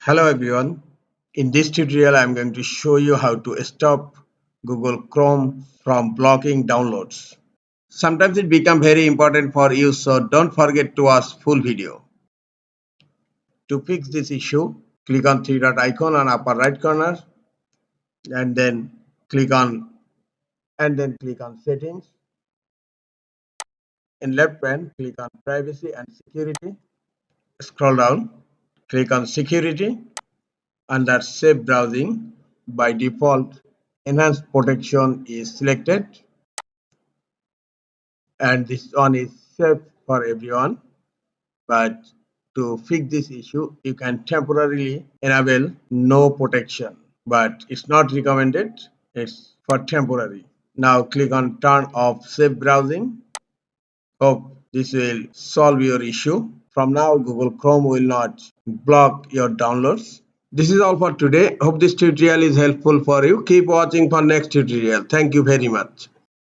Hello everyone. In this tutorial, I'm going to show you how to stop Google Chrome from blocking downloads. Sometimes it becomes very important for you, so don't forget to watch full video. To fix this issue, click on three dot icon on upper right corner and then click on settings. In left pane, click on privacy and security. Scroll down, click on security. Under safe browsing, by default, enhanced protection is selected and this one is safe for everyone. But to fix this issue, you can temporarily enable no protection, but it's not recommended. It's for temporary. Now click on turn off safe browsing. Hope this will solve your issue. From now, Google Chrome will not block your downloads. This is all for today. Hope this tutorial is helpful for you. Keep watching for next tutorial. Thank you very much.